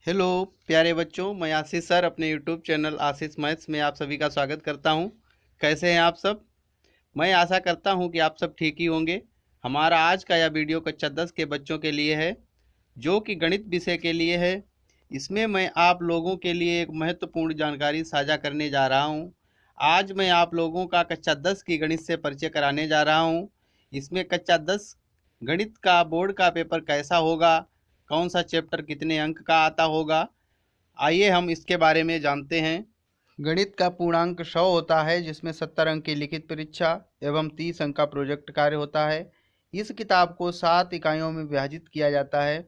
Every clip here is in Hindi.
हेलो प्यारे बच्चों, मैं आशीष सर अपने यूट्यूब चैनल आशीष मैथ्स में आप सभी का स्वागत करता हूं। कैसे हैं आप सब? मैं आशा करता हूं कि आप सब ठीक ही होंगे। हमारा आज का यह वीडियो कक्षा 10 के बच्चों के लिए है, जो कि गणित विषय के लिए है। इसमें मैं आप लोगों के लिए एक महत्वपूर्ण जानकारी साझा करने जा रहा हूं। आज मैं आप लोगों का कक्षा 10 की गणित से परिचय कराने जा रहा हूं। इसमें कक्षा 10 गणित का बोर्ड का पेपर कैसा होगा, कौन सा चैप्टर कितने अंक का आता होगा, आइए हम इसके बारे में जानते हैं। गणित का पूर्णांक 100 होता है, जिसमें 70 अंक की लिखित परीक्षा एवं 30 अंक का प्रोजेक्ट कार्य होता है। इस किताब को 7 इकाइयों में विभाजित किया जाता है।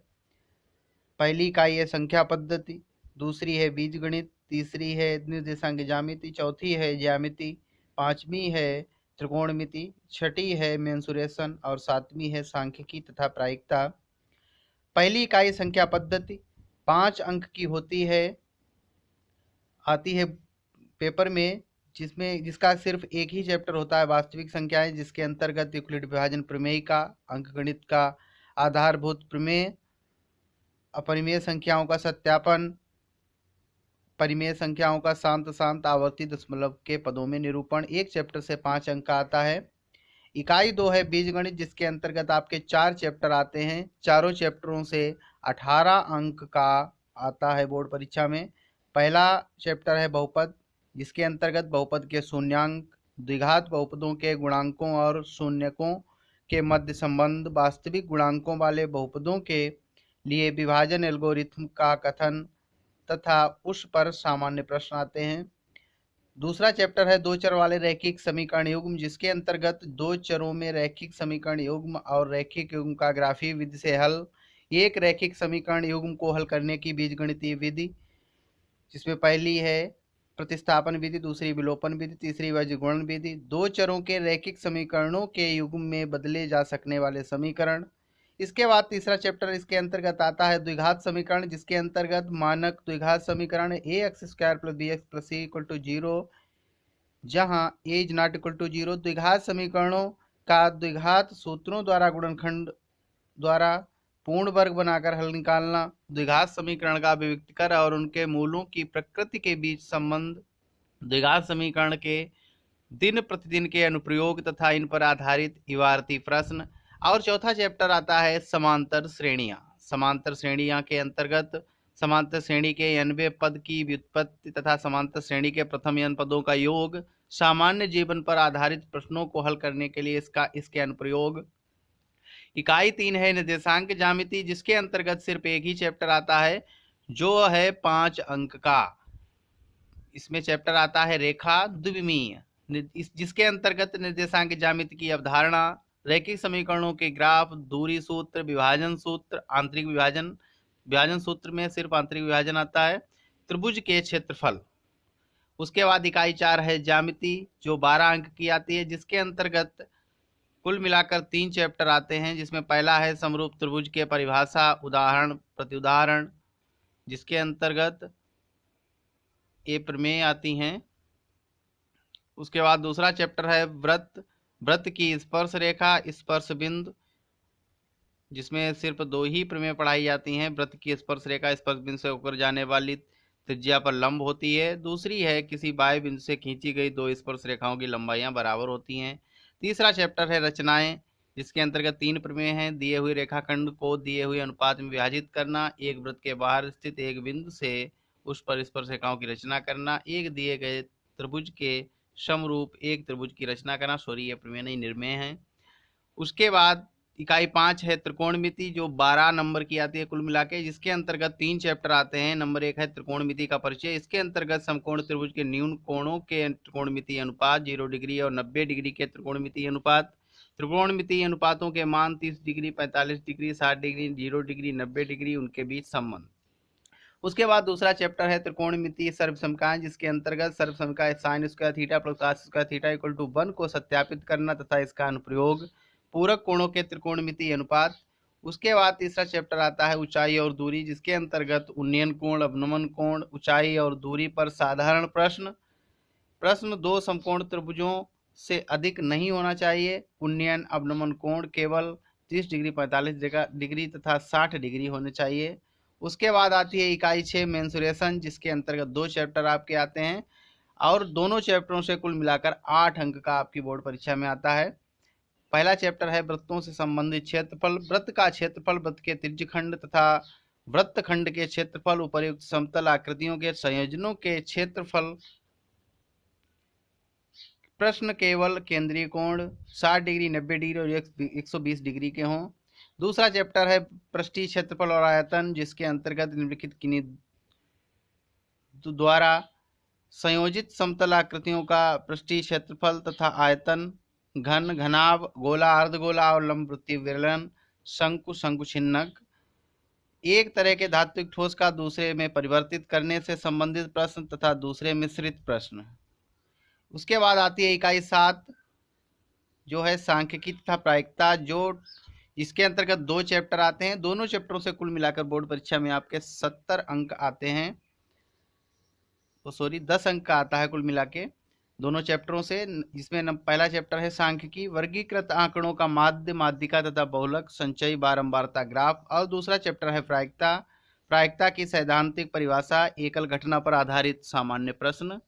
पहली इकाई है संख्या पद्धति, दूसरी है बीजगणित, तीसरी है निर्देशांक ज्यामिति, चौथी है ज्यामिति, पांचवी है त्रिकोणमिति, छठी है मेंसुरेशन और सातवीं है सांख्यिकी तथा प्रायिकता। पहली इकाई संख्या पद्धति 5 अंक की होती है, आती है पेपर में, जिसका सिर्फ एक ही चैप्टर होता है वास्तविक संख्याएं, जिसके अंतर्गत यूक्लिड विभाजन प्रमेय का, अंकगणित का आधारभूत प्रमेय, अपरिमेय संख्याओं का सत्यापन, परिमेय संख्याओं का शांत शांत आवर्ती दशमलव के पदों में निरूपण, एक चैप्टर से 5 अंक का आता है। इकाई 2 है बीजगणित, जिसके अंतर्गत आपके 4 चैप्टर आते हैं। चारों चैप्टरों से 18 अंक का आता है बोर्ड परीक्षा में। पहला चैप्टर है बहुपद, जिसके अंतर्गत बहुपद के शून्यांक, द्विघात बहुपदों के गुणांकों और शून्यकों के मध्य संबंध, वास्तविक गुणांकों वाले बहुपदों के लिए विभाजन एल्गोरिथम का कथन तथा उस पर सामान्य प्रश्न आते हैं। दूसरा चैप्टर है दो चर वाले रैखिक समीकरण युग्म, जिसके अंतर्गत दो चरों में रैखिक समीकरण युग्म और रैखिक युग्म का ग्राफीय विधि से हल, एक रैखिक समीकरण युग्म को हल करने की बीजगणितीय विधि, जिसमें पहली है प्रतिस्थापन विधि, दूसरी विलोपन विधि, तीसरी वज्रगुणन विधि। दो चरों के रैखिक समीकरणों के युग्म में बदले जा सकने वाले समीकरण। इसके बाद तीसरा चैप्टर इसके अंतर्गत आता है द्विघात समीकरण, जिसके अंतर्गत मानक द्विघात समीकरण ax² + bx + c = 0, जहां a is not equal to 0। द्विघात समीकरणों का द्विघात सूत्रों द्वारा गुणनखंड द्वारा पूर्ण वर्ग बनाकर हल निकालना, द्विघात समीकरण का विविक्तीकरण और उनके मूलों की प्रकृति के बीच संबंध, द्विघात समीकरण के दिन प्रतिदिन के अनुप्रयोग तथा इन पर आधारित इबारती प्रश्न। और चौथा चैप्टर आता है समांतर श्रेणियां। समांतर श्रेणियां के अंतर्गत समांतर श्रेणी के n वें पद की व्युत्पत्ति तथा समांतर श्रेणी के प्रथम n पदों का योग, सामान्य जीवन पर आधारित प्रश्नों को हल करने के लिए इसके अनुप्रयोग। इकाई 3 है निर्देशांक ज्यामिति, जिसके अंतर्गत सिर्फ एक ही चैप्टर आता है, जो है 5 अंक का। इसमें चैप्टर आता है रेखा द्विमीय, जिसके अंतर्गत निर्देशांक ज्यामिति की अवधारणा, रैखिक समीकरणों के ग्राफ, दूरी सूत्र, विभाजन सूत्र, आंतरिक विभाजन, विभाजन सूत्र में सिर्फ आंतरिक विभाजन आता है, त्रिभुज के क्षेत्रफल। उसके बाद इकाई 4 है ज्यामिति, जो 12 अंक की आती है, जिसके अंतर्गत कुल मिलाकर 3 चैप्टर आते हैं, जिसमें पहला है समरूप त्रिभुज के परिभाषा, उदाहरण, प्रत्युदाहरण, जिसके अंतर्गत ये प्रमेय आती हैं। उसके बाद दूसरा चैप्टर है वृत्त, वृत्त की स्पर्श रेखा, स्पर्श बिंदु, जिसमें सिर्फ 2 ही प्रमेय पढ़ाई जाती हैं। वृत्त की स्पर्श रेखा स्पर्श बिंदु से होकर जाने वाली त्रिज्या पर लंब होती है। दूसरी है किसी बाह्य बिंदु से खींची गई 2 स्पर्श रेखाओं की लंबाइयां बराबर होती हैं। तीसरा चैप्टर है रचनाएं, जिसके अंतर्गत 3 प्रमेय हैं। दिए हुए रेखाखंड को दिए हुए अनुपात में विभाजित करना, एक वृत्त के बाहर स्थित एक बिंदु से उस पर स्पर्श रेखाओं की रचना करना, एक दिए गए त्रिभुज के समरूप एक त्रिभुज की रचना करना। सॉरी, ये प्रमेय नहीं, निर्मेय है। उसके बाद इकाई 5 है त्रिकोणमिति, जो 12 नंबर की आती है कुल मिला के, जिसके अंतर्गत 3 चैप्टर आते हैं। नंबर 1 है त्रिकोणमिति का परिचय, इसके अंतर्गत समकोण त्रिभुज के न्यून कोणों के त्रिकोणमिति अनुपात, 0 डिग्री और 90 डिग्री के त्रिकोणमिति अनुपात, त्रिकोणमिति अनुपातों के मान 30 degree, 45 degree, 60 degree, 0 degree, 90 degree, उनके बीच संबंध। उसके बाद दूसरा चैप्टर है त्रिकोणमितीय सर्वसमकाएं, जिसके अंतर्गत सर्वसमकाय sin square theta plus cos square theta equal to 1 को सत्यापित करना तथा इसका अनुप्रयोग, पूरक कोणों के त्रिकोणमितीय अनुपात। उसके बाद तीसरा चैप्टर आता है ऊंचाई और दूरी, जिसके अंतर्गत उन्नयन कोण, अवनमन कोण, ऊंचाई और दूरी पर साधारण प्रश्न। प्रश्न 2 समकोण त्रिभुजों से अधिक नहीं होना चाहिए। उन्नयन अवनमन कोण केवल 30 डिग्री, 45 डिग्री तथा 60 डिग्री होने चाहिए। उसके बाद आती है इकाई 6 मेंसुरेशन, जिसके अंतर्गत 2 चैप्टर आपके आते हैं और दोनों चैप्टरों से कुल मिलाकर 8 अंक का आपकी बोर्ड परीक्षा में आता है। पहला चैप्टर है वृत्तों से संबंधित क्षेत्रफल। वृत्त का क्षेत्रफल, वृत्त के त्रिज्यखंड तथा वृत्तखंड के क्षेत्रफल, उपर्युक्त समतल आकृतियों के संयोजनों के क्षेत्रफल। प्रश्न केवल केंद्रीय कोण 60 डिग्री, 90 डिग्री और 120 डिग्री के हों। दूसरा चैप्टर है पृष्ठीय क्षेत्रफल और आयतन, जिसके अंतर्गत निम्नलिखित किन्हीं द्वारा संयोजित समतल आकृतियों का पृष्ठीय क्षेत्रफल तथा आयतन, घन, घनाभ, गोला, अर्धगोला और लंब वृत्तीय विलयन, शंकु, शंकुछिन्नक, एक तरह के धात्विक ठोस का दूसरे में परिवर्तित करने से संबंधित प्रश्न तथा दूसरे मिश्रित प्रश्न। उसके बाद आती है इकाई 7 जो है सांख्यिकी तथा प्रायिकता, जो इसके अंतर्गत 2 चैप्टर आते हैं। दोनों चैप्टरों से कुल मिलाकर बोर्ड परीक्षा में आपके 70 अंक आते हैं, तो सॉरी 10 अंक का आता है कुल मिला के दोनों चैप्टरों से। जिसमें पहला चैप्टर है सांख्यिकी, वर्गीकृत आंकड़ों का माध्य, माध्यिका तथा बहुलक, संचयी, बारंबारता, ग्राफ। और दूसरा चैप्टर है प्रायिकता, प्रायिकता की सैद्धांतिक परिभाषा, एकल घटना पर आधारित सामान्य प्रश्न।